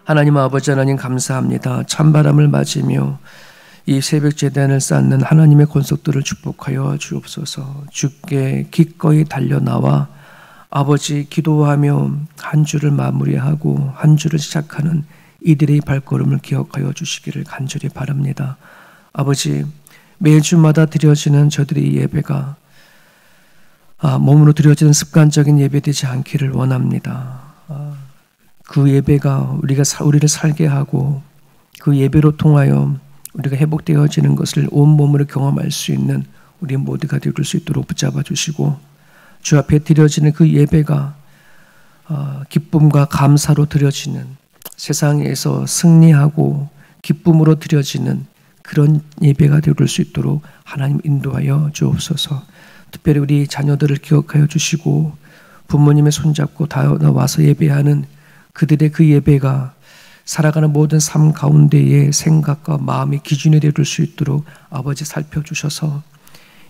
하나님 아버지 하나님 감사합니다. 찬바람을 맞으며 이 새벽 제단을 쌓는 하나님의 권속들을 축복하여 주옵소서. 주께 기꺼이 달려나와 아버지 기도하며 한 주를 마무리하고 한 주를 시작하는 이들의 발걸음을 기억하여 주시기를 간절히 바랍니다. 아버지, 매주마다 드려지는 저들의 예배가 몸으로 드려지는 습관적인 예배되지 않기를 원합니다. 그 예배가 우리를 살게 하고 그 예배로 통하여 우리가 회복되어지는 것을 온몸으로 경험할 수 있는 우리 모두가 될 수 있도록 붙잡아 주시고, 주 앞에 드려지는 그 예배가 기쁨과 감사로 드려지는, 세상에서 승리하고 기쁨으로 드려지는 그런 예배가 될 수 있도록 하나님 인도하여 주옵소서. 특별히 우리 자녀들을 기억하여 주시고 부모님의 손잡고 나와서 예배하는 그들의 그 예배가 살아가는 모든 삶 가운데의 생각과 마음의 기준이 될 수 있도록 아버지 살펴주셔서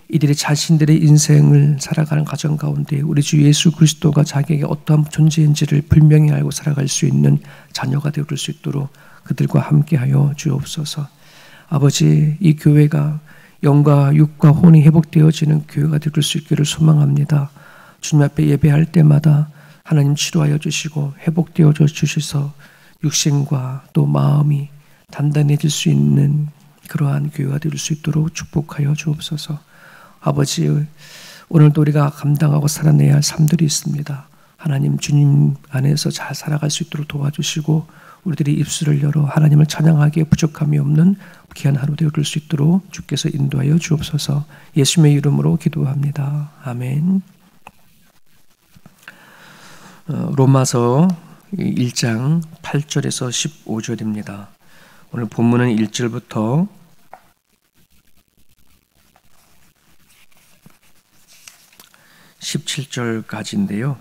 이들이 자신들의 인생을 살아가는 과정 가운데 우리 주 예수 그리스도가 자기에게 어떠한 존재인지를 분명히 알고 살아갈 수 있는 자녀가 될 수 있도록 그들과 함께하여 주옵소서. 아버지, 이 교회가 영과 육과 혼이 회복되어지는 교회가 될 수 있기를 소망합니다. 주님 앞에 예배할 때마다 하나님 치료하여 주시고 회복되어 주셔서 육신과 또 마음이 단단해질 수 있는 그러한 교회가 될 수 있도록 축복하여 주옵소서. 아버지, 오늘도 우리가 감당하고 살아내야 할 삶들이 있습니다. 하나님 주님 안에서 잘 살아갈 수 있도록 도와주시고 우리들이 입술을 열어 하나님을 찬양하기에 부족함이 없는 귀한 하루 될 수 있도록 주께서 인도하여 주옵소서. 예수님의 이름으로 기도합니다. 아멘. 로마서 1장 8절에서 15절입니다. 오늘 본문은 1절부터 17절까지인데요.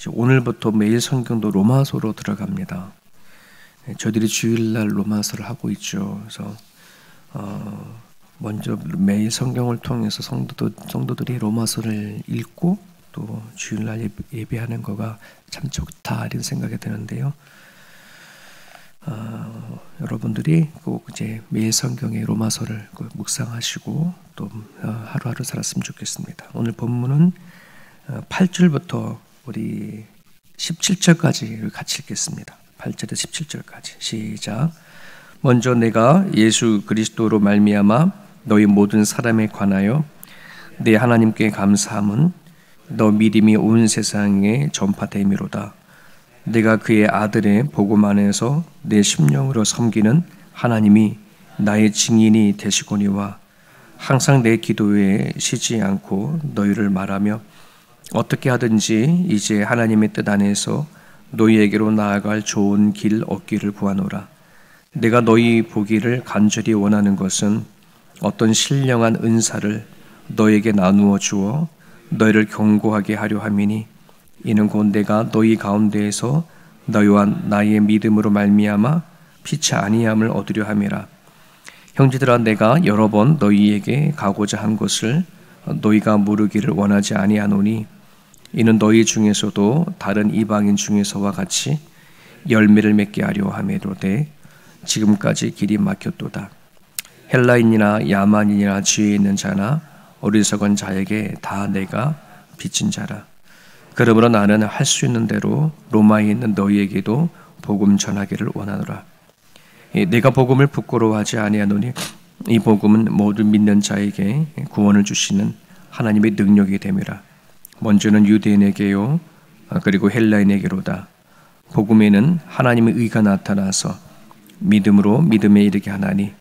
오늘부터 매일 성경도 로마서로 들어갑니다. 저희들이 주일날 로마서를 하고 있죠. 그래서 먼저 매일 성경을 통해서 성도들이 로마서를 읽고 또 주일날 예배하는 거가 참 좋다 이런 생각이 드는데요. 여러분들이 꼭 이제 매일 성경의 로마서를 묵상하시고 또 하루하루 살았으면 좋겠습니다. 오늘 본문은 8절부터 우리 17절까지 같이 읽겠습니다. 8절에서 17절까지 시작. 먼저 내가 예수 그리스도로 말미암아 너희 모든 사람에 관하여 내 하나님께 감사함은 너 믿음이 온 세상에 전파됨이로다. 내가 그의 아들의 복음 안에서 내 심령으로 섬기는 하나님이 나의 증인이 되시거니와 항상 내 기도에 쉬지 않고 너희를 말하며 어떻게 하든지 이제 하나님의 뜻 안에서 너희에게로 나아갈 좋은 길 얻기를 구하노라. 내가 너희 보기를 간절히 원하는 것은 어떤 신령한 은사를 너희에게 나누어 주어 너희를 경고하게 하려 함이니 이는 곧 내가 너희 가운데에서 너희와 나의 믿음으로 말미암아 피치 아니함을 얻으려 함이라. 형제들아, 내가 여러 번 너희에게 가고자 한 것을 너희가 모르기를 원하지 아니하노니 이는 너희 중에서도 다른 이방인 중에서와 같이 열매를 맺게 하려 함이로되 지금까지 길이 막혔도다. 헬라인이나 야만인이나 지혜 있는 자나 어리석은 자에게 다 내가 빚진 자라. 그러므로 나는 할 수 있는 대로 로마에 있는 너희에게도 복음 전하기를 원하노라. 내가 복음을 부끄러워하지 아니하노니 이 복음은 모두 믿는 자에게 구원을 주시는 하나님의 능력이 됨이라. 먼저는 유대인에게요 그리고 헬라인에게로다. 복음에는 하나님의 의가 나타나서 믿음으로 믿음에 이르게 하나니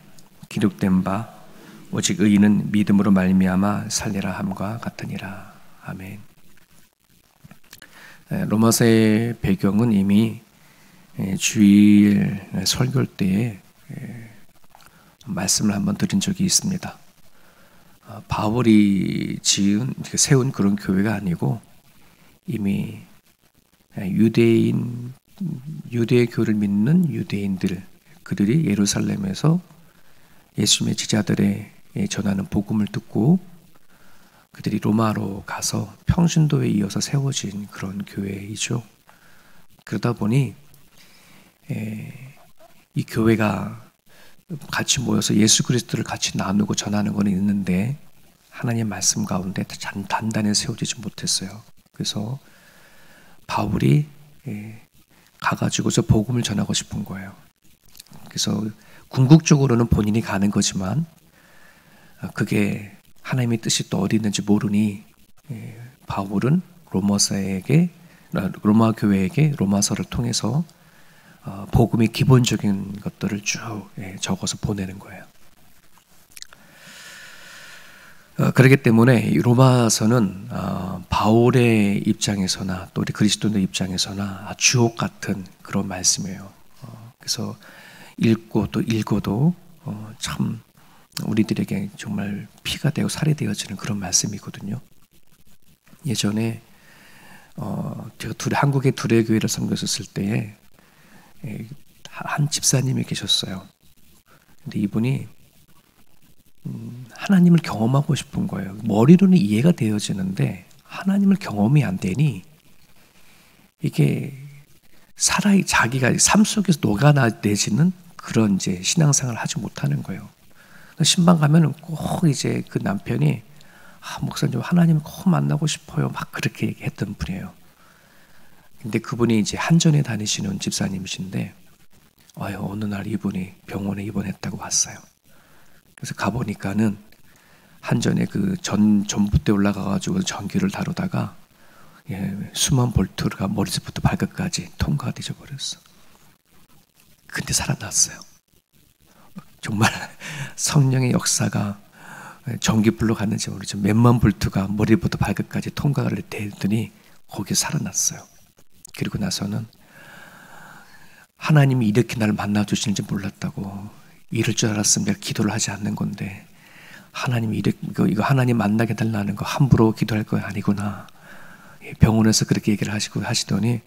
기록된 바 오직 의인은 믿음으로 말미암아 살리라 함과 같으니라. 아멘. 로마서의 배경은 이미 주일 설교 때에 말씀을 한번 드린 적이 있습니다. 바울이 세운 그런 교회가 아니고 이미 유대의 교를 믿는 유대인들, 그들이 예루살렘에서 예수님의 제자들의 전하는 복음을 듣고 그들이 로마로 가서 평신도에 이어서 세워진 그런 교회이죠. 그러다 보니 이 교회가 같이 모여서 예수 그리스도를 같이 나누고 전하는 건 있는데 하나님의 말씀 가운데 단단히 세워지지 못했어요. 그래서 바울이 가가지고서 복음을 전하고 싶은 거예요. 그래서 궁극적으로는 본인이 가는 거지만 그게 하나님의 뜻이 또 어디 있는지 모르니 바울은 로마 교회에게 로마서를 통해서 복음의 기본적인 것들을 쭉 적어서 보내는 거예요. 그렇기 때문에 이 로마서는 바울의 입장에서나 또 우리 그리스도인의 입장에서나 주옥 같은 그런 말씀이에요. 그래서 읽고 또 읽어도 참 우리들에게 정말 피가 되고 살이 되어지는 그런 말씀이거든요. 예전에 제가 한국의 두레교회를 섬겼었을 때에 한 집사님이 계셨어요. 근데 이분이 하나님을 경험하고 싶은 거예요. 머리로는 이해가 되어지는데 하나님을 경험이 안 되니 이게 자기가 삶 속에서 녹아내지는 그런 이제 신앙생활을 하지 못하는 거예요. 신방 가면은 꼭 이제 그 남편이 목사님 하나님을 꼭 만나고 싶어요. 막 그렇게 얘기했던 분이에요. 근데 그분이 이제 한전에 다니시는 집사님이신데 어느 날 이분이 병원에 입원했다고 왔어요. 그래서 가보니까는 한전에 그 전봇대 올라가가지고 전기를 다루다가 수만 볼트가 머리부터 발끝까지 통과가 되어버렸어. 근데 살아났어요. 정말 성령의 역사가 전기불로 갔는지 모르지만 몇만 볼트가 머리부터 발끝까지 통과를 되더니 거기에 살아났어요. 그리고 나서는 하나님이 이렇게 나를 만나주시는지 몰랐다고, 이럴 줄 알았으면 내가 기도를 하지 않는 건데 하나님이 이거 하나님 만나게 달라는 거 함부로 기도할 거 아니구나. 병원에서 그렇게 얘기를 하시더니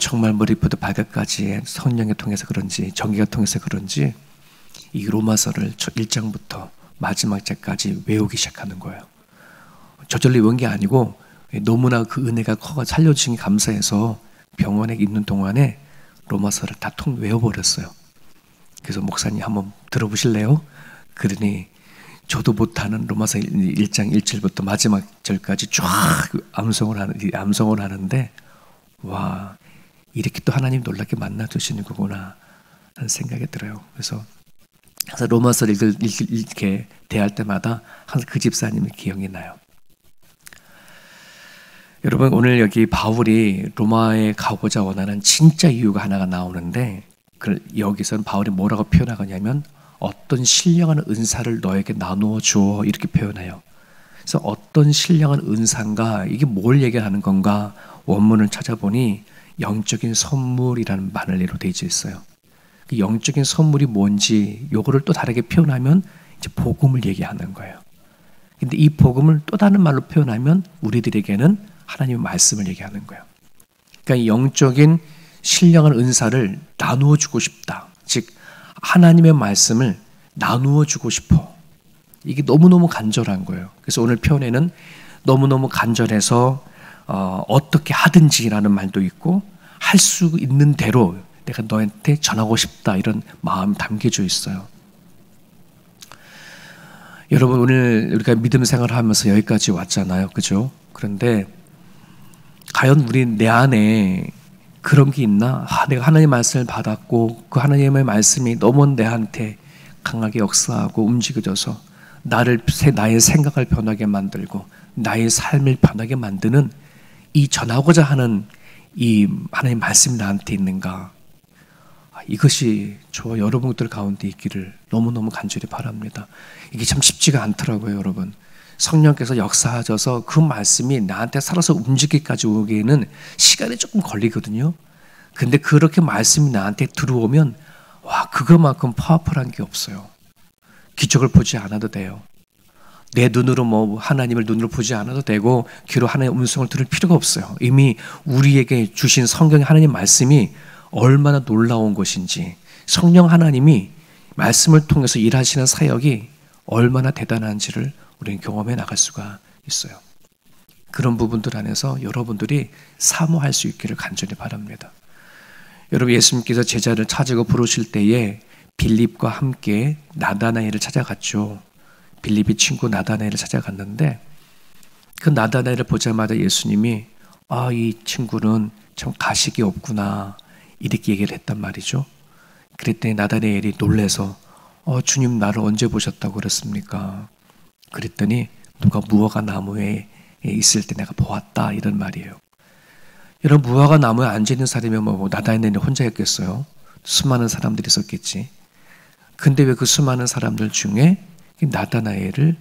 정말 머리부터 발끝까지 성령에 통해서 그런지 전기가 통해서 그런지 이 로마서를 1장부터 마지막 장까지 외우기 시작하는 거예요. 저절로 외운 게 아니고 너무나 그 은혜가 커가 살려주신 게 감사해서 병원에 있는 동안에 로마서를 다 외워버렸어요. 그래서 목사님 한번 들어보실래요? 그러니 저도 못하는 로마서 1장 1절부터 마지막 절까지 쫙 암송을 하는데 와, 이렇게 또 하나님 놀랍게 만나주시는 거구나 하는 생각이 들어요. 그래서 항상 로마서를 이렇게 대할 때마다 항상 그 집사님의 기억이 나요. 여러분, 오늘 여기 바울이 로마에 가고자 원하는 진짜 이유가 하나가 나오는데 여기서는 바울이 뭐라고 표현하냐면 어떤 신령한 은사를 너에게 나누어 주어 이렇게 표현해요. 그래서 어떤 신령한 은사인가, 이게 뭘 얘기하는 건가 원문을 찾아보니 영적인 선물이라는 말로 되어 있어요. 그 영적인 선물이 뭔지 요거를 또 다르게 표현하면 이제 복음을 얘기하는 거예요. 근데 이 복음을 또 다른 말로 표현하면 우리들에게는 하나님의 말씀을 얘기하는 거예요. 그러니까 영적인 신령한 은사를 나누어 주고 싶다. 즉 하나님의 말씀을 나누어 주고 싶어. 이게 너무너무 간절한 거예요. 그래서 오늘 표현에는 너무너무 간절해서 어떻게 하든지라는 말도 있고 할 수 있는 대로 내가 너한테 전하고 싶다, 이런 마음이 담겨져 있어요. 여러분, 오늘 우리가 믿음 생활을 하면서 여기까지 왔잖아요. 그죠? 그런데 과연 우리 내 안에 그런 게 있나? 내가 하나님의 말씀을 받았고 그 하나님의 말씀이 너무 내한테 강하게 역사하고 움직여져서 나의 생각을 변하게 만들고 나의 삶을 변하게 만드는 이 전하고자 하는 이 하나님의 말씀이 나한테 있는가? 이것이 저와 여러분들 가운데 있기를 너무너무 간절히 바랍니다. 이게 참 쉽지가 않더라고요, 여러분. 성령께서 역사하셔서 그 말씀이 나한테 살아서 움직이기까지 오기에는 시간이 조금 걸리거든요. 근데 그렇게 말씀이 나한테 들어오면 와, 그거만큼 파워풀한 게 없어요. 기적을 보지 않아도 돼요. 내 눈으로 하나님을 눈으로 보지 않아도 되고 귀로 하나님의 음성을 들을 필요가 없어요. 이미 우리에게 주신 성경의 하나님 말씀이 얼마나 놀라운 것인지, 성령 하나님이 말씀을 통해서 일하시는 사역이 얼마나 대단한지를 우리는 경험해 나갈 수가 있어요. 그런 부분들 안에서 여러분들이 사모할 수 있기를 간절히 바랍니다. 여러분, 예수님께서 제자를 찾으고 부르실 때에 빌립과 함께 나다나엘을 찾아갔죠. 빌립이 친구 나다나엘을 찾아갔는데 그 나다나엘을 보자마자 예수님이 이 친구는 참 가식이 없구나 이렇게 얘기를 했단 말이죠. 그랬더니 나다나엘이 놀래서 주님 나를 언제 보셨다고 그랬습니까? 그랬더니 누가 무화과 나무에 있을 때 내가 보았다 이런 말이에요. 여러분, 무화과 나무에 앉아있는 사람이면 뭐 나다나엘이 혼자였겠어요? 수많은 사람들이 있었겠지. 근데 왜 그 수많은 사람들 중에 나다나엘을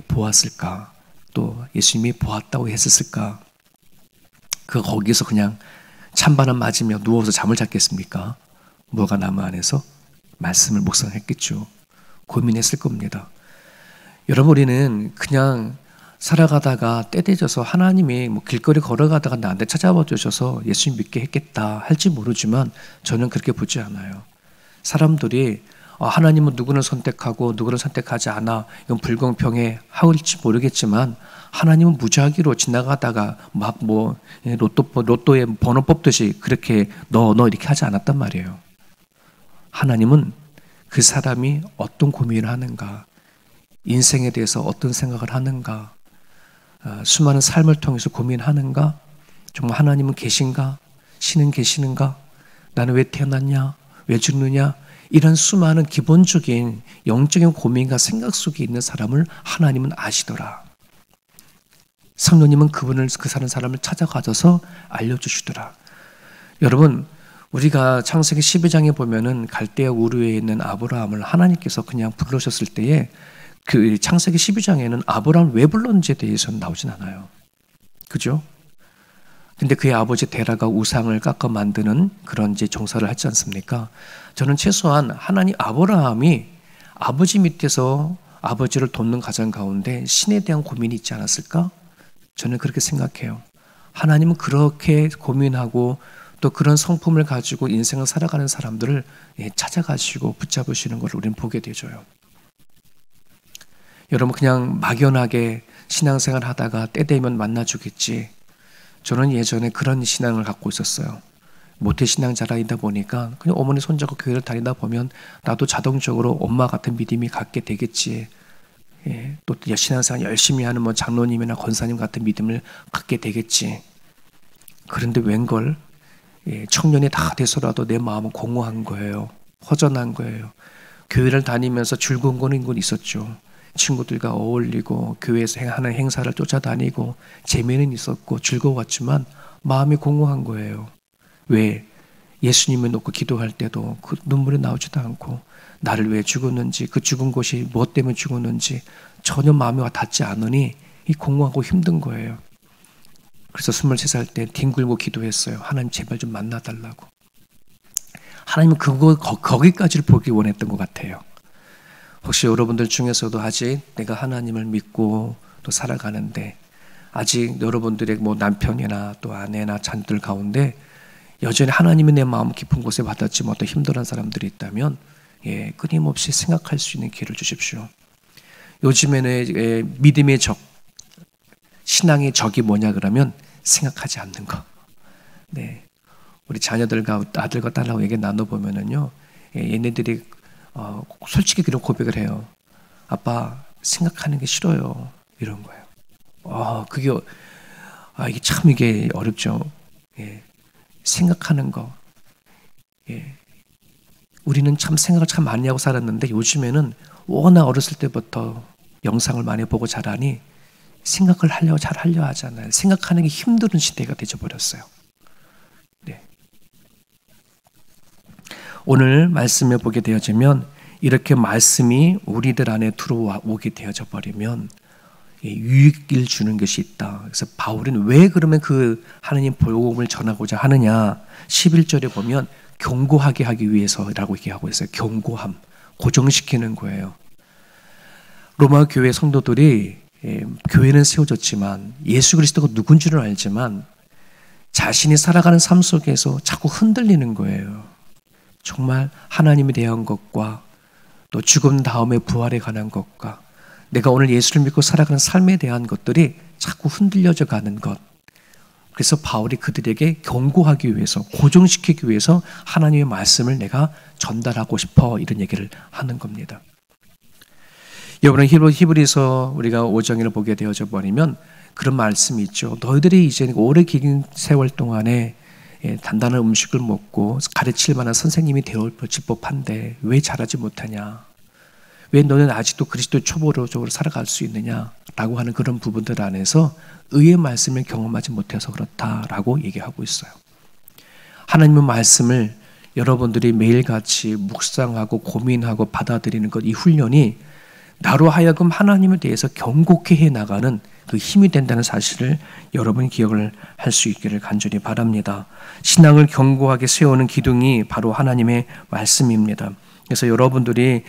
보았을까? 또 예수님이 보았다고 했었을까? 거기서 그냥 찬바람 맞으며 누워서 잠을 잤겠습니까? 무화과 나무 안에서 말씀을 묵상했겠죠. 고민했을 겁니다. 여러분, 우리는 그냥 살아가다가 때 되져서 하나님이 길거리 걸어가다가 나한테 찾아와 주셔서 예수님 믿게 했겠다 할지 모르지만 저는 그렇게 보지 않아요. 사람들이 하나님은 누구를 선택하고 누구를 선택하지 않아 이건 불공평해 할지 모르겠지만 하나님은 무작위로 지나가다가 막 로또에 번호 뽑듯이 그렇게 너 이렇게 하지 않았단 말이에요. 하나님은 그 사람이 어떤 고민을 하는가, 인생에 대해서 어떤 생각을 하는가, 수많은 삶을 통해서 고민하는가, 정말 하나님은 계신가, 신은 계시는가, 나는 왜 태어났냐, 왜 죽느냐, 이런 수많은 기본적인 영적인 고민과 생각 속에 있는 사람을 하나님은 아시더라. 성령님은 그 사람을 찾아가셔서 알려주시더라. 여러분, 우리가 창세기 12장에 보면은 갈대아 우르에 있는 아브라함을 하나님께서 그냥 부르셨을 때에 그 창세기 12장에는 아브라함을 왜 불렀는지에 대해서는 나오진 않아요. 그죠? 근데 그의 아버지 데라가 우상을 깎아 만드는 그런 이제 종사를 하지 않습니까? 저는 최소한 하나님 아브라함이 아버지 밑에서 아버지를 돕는 가정 가운데 신에 대한 고민이 있지 않았을까? 저는 그렇게 생각해요. 하나님은 그렇게 고민하고 또 그런 성품을 가지고 인생을 살아가는 사람들을 찾아가시고 붙잡으시는 걸 우리는 보게 되죠. 여러분, 그냥 막연하게 신앙생활 하다가 때 되면 만나주겠지. 저는 예전에 그런 신앙을 갖고 있었어요. 모태신앙자라이다 보니까 그냥 어머니 손잡고 교회를 다니다 보면 나도 자동적으로 엄마 같은 믿음이 갖게 되겠지. 또 신앙생활 열심히 하는 장로님이나 권사님 같은 믿음을 갖게 되겠지. 그런데 웬걸 청년이 다 돼서라도 내 마음은 공허한 거예요. 허전한 거예요. 교회를 다니면서 즐거운 거는 있었죠. 친구들과 어울리고 교회에서 하는 행사를 쫓아다니고 재미는 있었고 즐거웠지만 마음이 공허한 거예요. 왜? 예수님을 놓고 기도할 때도 그 눈물이 나오지도 않고 나를 왜 죽었는지, 그 죽은 것이 무엇 때문에 죽었는지 전혀 마음이 와 닿지 않으니 이 공허하고 힘든 거예요. 그래서 23살 때 뒹굴고 기도했어요. 하나님 제발 좀 만나달라고. 하나님은 거기까지를 보기 원했던 것 같아요. 혹시 여러분들 중에서도 아직 내가 하나님을 믿고 또 살아가는데 아직 여러분들의 남편이나 또 아내나 자녀들 가운데 여전히 하나님이 내 마음 깊은 곳에 와닿지 못해 힘들어하는 사람들이 있다면 끊임없이 생각할 수 있는 기회를 주십시오. 요즘에는 믿음의 적, 신앙의 적이 뭐냐 그러면 생각하지 않는 거. 우리 자녀들과 아들과 딸하고 얘기 나눠보면은요, 얘네들이 솔직히 그런 고백을 해요. 아빠, 생각하는 게 싫어요. 이런 거예요. 이게 참 이게 어렵죠. 생각하는 거. 우리는 참 생각을 참 많이 하고 살았는데 요즘에는 워낙 어렸을 때부터 영상을 많이 보고 자라니 생각을 잘 하려 하잖아요. 생각하는 게 힘든 시대가 되어버렸어요. 오늘 말씀을 보게 되어지면 이렇게 말씀이 우리들 안에 들어오게 되어져 버리면 유익을 주는 것이 있다. 그래서 바울은 왜 그러면 그 하나님 복음을 전하고자 하느냐? 11절에 보면 경고하게 하기 위해서라고 얘기하고 있어요. 경고함, 고정시키는 거예요. 로마 교회 성도들이 교회는 세워졌지만 예수 그리스도가 누군지를 알지만 자신이 살아가는 삶 속에서 자꾸 흔들리는 거예요. 정말 하나님에 대한 것과 또 죽음 다음에 부활에 관한 것과 내가 오늘 예수를 믿고 살아가는 삶에 대한 것들이 자꾸 흔들려져 가는 것. 그래서 바울이 그들에게 경고하기 위해서, 고정시키기 위해서 하나님의 말씀을 내가 전달하고 싶어, 이런 얘기를 하는 겁니다. 여러분, 히브리서 우리가 5장을 보게 되어져 버리면 그런 말씀이 있죠. 너희들이 이제 오래 긴 세월 동안에 단단한 음식을 먹고 가르칠 만한 선생님이 되어질 법한데 왜 잘하지 못하냐? 왜 너는 아직도 그리스도 초보적으로 살아갈 수 있느냐라고 하는 그런 부분들 안에서 의의 말씀을 경험하지 못해서 그렇다라고 얘기하고 있어요. 하나님의 말씀을 여러분들이 매일같이 묵상하고 고민하고 받아들이는 것, 이 훈련이 나로 하여금 하나님에 대해서 경고케 해나가는 그 힘이 된다는 사실을 여러분이 기억을 할 수 있기를 간절히 바랍니다. 신앙을 견고하게 세우는 기둥이 바로 하나님의 말씀입니다. 그래서 여러분들이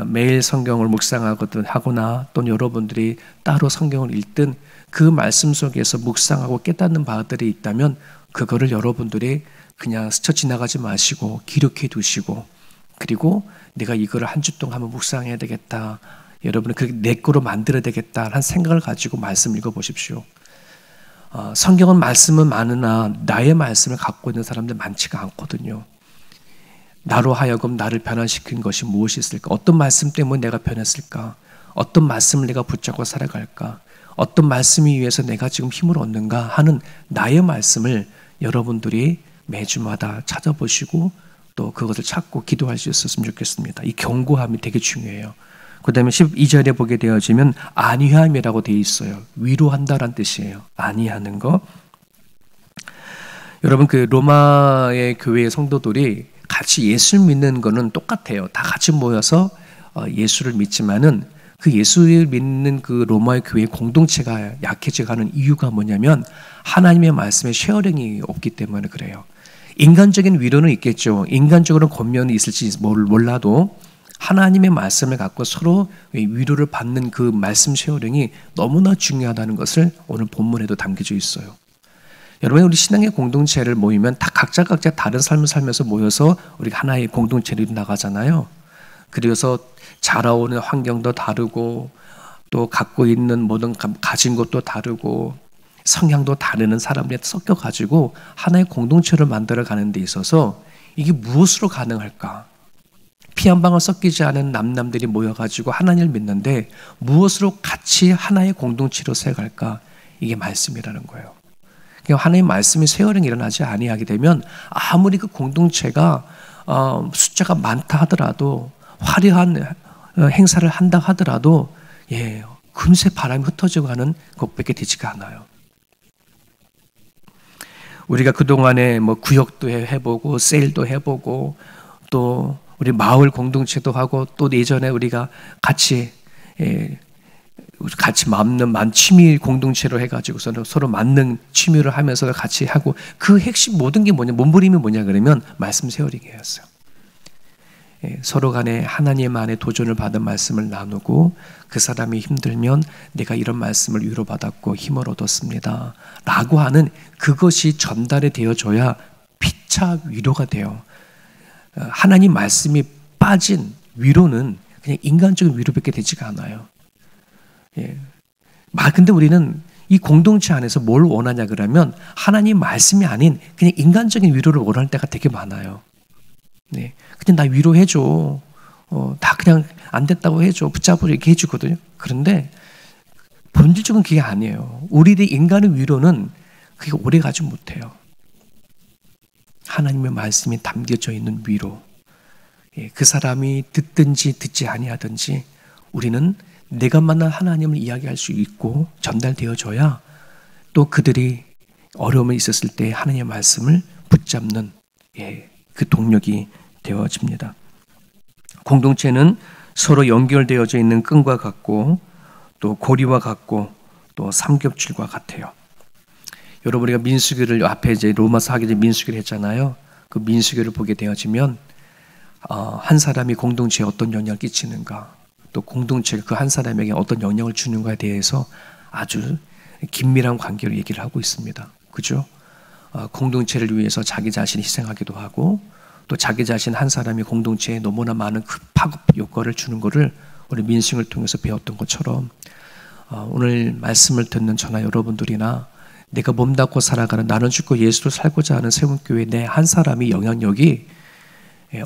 매일 성경을 묵상하거든 하거나 또는 여러분들이 따로 성경을 읽든 그 말씀 속에서 묵상하고 깨닫는 바들이 있다면 그거를 여러분들이 그냥 스쳐 지나가지 마시고 기록해 두시고, 그리고 내가 이거를 한 주 동안 한번 묵상해야 되겠다, 여러분은 그렇게 내 거로 만들어야 되겠다라는 생각을 가지고 말씀 읽어보십시오. 성경은 말씀은 많으나 나의 말씀을 갖고 있는 사람들 많지가 않거든요. 나로 하여금 나를 변화시킨 것이 무엇이 있을까? 어떤 말씀 때문에 내가 변했을까? 어떤 말씀을 내가 붙잡고 살아갈까? 어떤 말씀이 위해서 내가 지금 힘을 얻는가 하는 나의 말씀을 여러분들이 매주마다 찾아보시고 또 그것을 찾고 기도할 수 있었으면 좋겠습니다. 이 경고함이 되게 중요해요. 그 다음에 12절에 보게 되어지면 안위함이라고 되어 있어요. 위로한다라는 뜻이에요. 안위하는 거. 여러분, 그 로마의 교회의 성도들이 같이 예수를 믿는 거는 똑같아요. 다 같이 모여서 예수를 믿지만은 그 예수를 믿는 그 로마의 교회의 공동체가 약해져 가는 이유가 뭐냐면 하나님의 말씀에 쉐어링이 없기 때문에 그래요. 인간적인 위로는 있겠죠. 인간적으로 권면이 있을지 몰라도 하나님의 말씀을 갖고 서로 위로를 받는 그 말씀 쉐어링이 너무나 중요하다는 것을 오늘 본문에도 담겨져 있어요. 여러분, 우리 신앙의 공동체를 모이면 다 각자 다른 삶을 살면서 모여서 우리가 하나의 공동체로 나가잖아요. 그래서 자라오는 환경도 다르고 또 갖고 있는 모든 가진 것도 다르고 성향도 다르는 사람들이 섞여가지고 하나의 공동체를 만들어가는 데 있어서 이게 무엇으로 가능할까? 피 한 방울 섞이지 않은 남들이 모여가지고 하나님을 믿는데 무엇으로 같이 하나의 공동체로 세갈까? 이게 말씀이라는 거예요. 하나님의 말씀이 쉐어링이 일어나지 아니하게 되면 아무리 그 공동체가 숫자가 많다 하더라도 화려한 행사를 한다 하더라도 금세 바람이 흩어져 가는 것밖에 되지가 않아요. 우리가 그동안에 뭐 구역도 해보고 세일도 해보고 또 우리 마을 공동체도 하고 또 예전에 우리가 같이 맞는 취미 공동체로 해가지고 서로 맞는 취미를 하면서 같이 하고 그 핵심 모든 게 뭐냐, 몸부림이 뭐냐 그러면 말씀 쉐어링이었어요. 서로 간에 하나님 안에 도전을 받은 말씀을 나누고 그 사람이 힘들면 내가 이런 말씀을 위로받았고 힘을 얻었습니다 라고 하는 그것이 전달이 되어줘야 피차 위로가 돼요. 하나님 말씀이 빠진 위로는 그냥 인간적인 위로밖에 되지가 않아요. 근데 우리는 이 공동체 안에서 뭘 원하냐 그러면 하나님 말씀이 아닌 그냥 인간적인 위로를 원할 때가 되게 많아요. 그냥 나 위로해줘. 다 그냥 안 됐다고 해줘. 붙잡으려 이렇게 해주거든요. 그런데 본질적인 그게 아니에요. 우리의 인간의 위로는 그게 오래 가지 못해요. 하나님의 말씀이 담겨져 있는 위로. 그 사람이 듣든지 듣지 아니하든지 우리는 내가 만난 하나님을 이야기할 수 있고 전달되어져야 또 그들이 어려움이 있었을 때 하나님의 말씀을 붙잡는 그 동력이 되어집니다. 공동체는 서로 연결되어져 있는 끈과 같고 또 고리와 같고 또 삼겹줄과 같아요. 여러분, 우리가 민수기를 앞에 이제 로마서 하기 전에 민수기를 했잖아요. 그 민수기를 보게 되어지면 한 사람이 공동체에 어떤 영향을 끼치는가, 또 공동체가 그 한 사람에게 어떤 영향을 주는가에 대해서 아주 긴밀한 관계로 얘기를 하고 있습니다. 그죠? 공동체를 위해서 자기 자신이 희생하기도 하고 또 자기 자신 한 사람이 공동체에 너무나 많은 파급 효과를 주는 것을 우리 민수를 통해서 배웠던 것처럼 오늘 말씀을 듣는 저나 여러분들이나 내가 몸담고 살아가는 나는 죽고 예수로 살고자 하는 세운교회 내 한 사람이 영향력이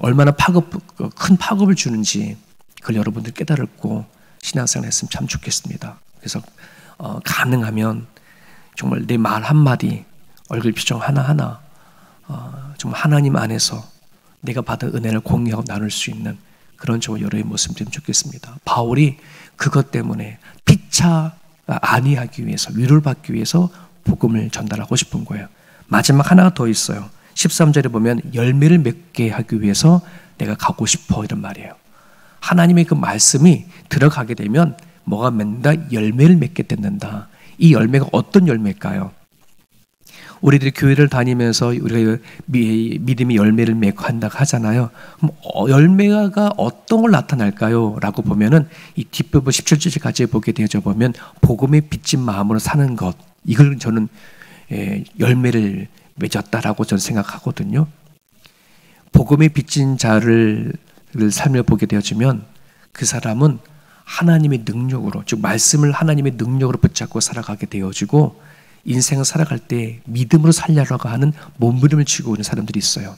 얼마나 큰 파급을 주는지 그걸 여러분들 깨달고 신앙생활 했으면 참 좋겠습니다. 그래서 가능하면 정말 내 말 한마디, 얼굴 표정 하나하나 정말 하나님 안에서 내가 받은 은혜를 공유하고 나눌 수 있는 그런 저와 여러분의 모습이 되면 좋겠습니다. 바울이 그것 때문에 피차 아니하기 위해서, 위로를 받기 위해서 복음을 전달하고 싶은 거예요. 마지막 하나가 더 있어요. 13절에 보면 열매를 맺게 하기 위해서 내가 가고 싶어 이런 말이에요. 하나님의 그 말씀이 들어가게 되면 뭐가 맺는다? 열매를 맺게 된다. 이 열매가 어떤 열매일까요? 우리들이 교회를 다니면서 우리가 믿음의 열매를 맺고 한다고 하잖아요. 그럼 열매가 어떤 걸 나타날까요? 라고 보면은 이 뒷부분 17절까지 보게 되어져 보면 복음에 빚진 마음으로 사는 것, 이걸 저는 열매를 맺었다라고 저는 생각하거든요. 복음에 빚진 자를 삶을 보게 되어지면 그 사람은 하나님의 능력으로, 즉 말씀을 하나님의 능력으로 붙잡고 살아가게 되어지고 인생을 살아갈 때 믿음으로 살려고 하는 몸부림을 치고 있는 사람들이 있어요.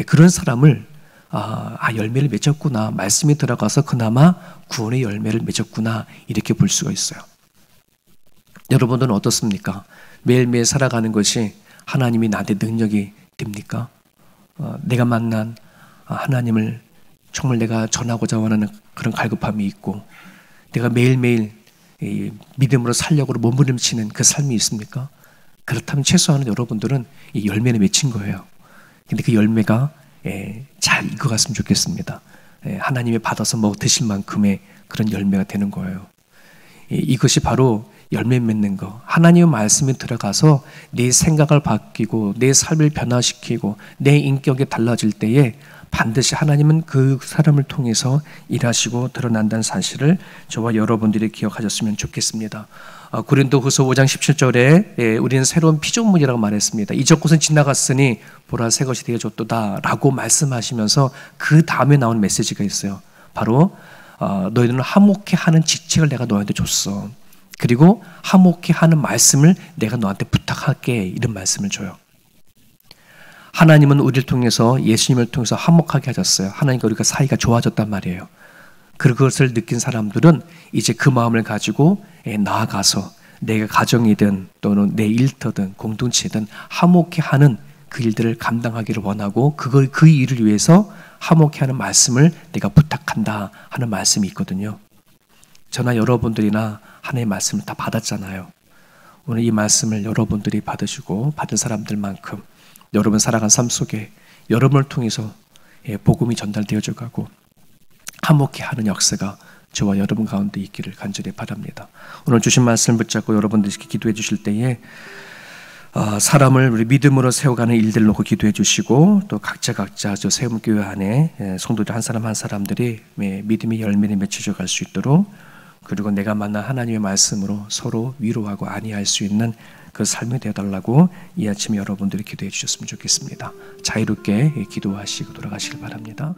그런 사람을 열매를 맺었구나, 말씀이 들어가서 그나마 구원의 열매를 맺었구나 이렇게 볼 수가 있어요. 여러분들은 어떻습니까? 매일매일 살아가는 것이 하나님이 나한테 능력이 됩니까? 내가 만난 하나님을 정말 내가 전하고자 원하는 그런 갈급함이 있고 내가 매일매일 믿음으로 살려고 몸부림치는 그 삶이 있습니까? 그렇다면 최소한 여러분들은 이 열매는 맺힌 거예요. 근데 그 열매가 잘 익어갔으면 좋겠습니다. 하나님이 받아서 드실 만큼의 그런 열매가 되는 거예요. 이것이 바로 열매 맺는 거. 하나님의 말씀이 들어가서 내 생각을 바뀌고 내 삶을 변화시키고 내 인격이 달라질 때에 반드시 하나님은 그 사람을 통해서 일하시고 드러난다는 사실을 저와 여러분들이 기억하셨으면 좋겠습니다. 고린도후서 5장 17절에 우리는 새로운 피조물이라고 말했습니다. 이적 것은 지나갔으니 보라 새 것이 되어졌도다 라고 말씀하시면서 그 다음에 나온 메시지가 있어요. 바로 너희들은 화목해 하는 직책을 내가 너한테 줬어. 그리고 화목해 하는 말씀을 내가 너한테 부탁할게, 이런 말씀을 줘요. 하나님은 우리를 통해서, 예수님을 통해서 화목하게 하셨어요. 하나님과 우리가 사이가 좋아졌단 말이에요. 그것을 느낀 사람들은 이제 그 마음을 가지고 나아가서 내가 가정이든 또는 내 일터든 공동체든 화목해 하는 그 일들을 감당하기를 원하고 그 일을 위해서 화목해 하는 말씀을 내가 부탁한다 하는 말씀이 있거든요. 저나 여러분들이나 하나님의 말씀을 다 받았잖아요. 오늘 이 말씀을 여러분들이 받으시고 받은 사람들만큼 여러분 살아간 삶 속에 여러분을 통해서 복음이 전달되어져 가고 화목해 하는 역사가 저와 여러분 가운데 있기를 간절히 바랍니다. 오늘 주신 말씀을 붙잡고 여러분들이 기도해 주실 때에 사람을 우리 믿음으로 세워가는 일들을 놓고 기도해 주시고 또 각자 저 세움교회 안에 성도들 한 사람 한 사람들이 믿음의 열매를 맺혀져 갈 수 있도록, 그리고 내가 만난 하나님의 말씀으로 서로 위로하고 안위할 수 있는 그 삶이 되어달라고 이 아침에 여러분들이 기도해 주셨으면 좋겠습니다. 자유롭게 기도하시고 돌아가시길 바랍니다.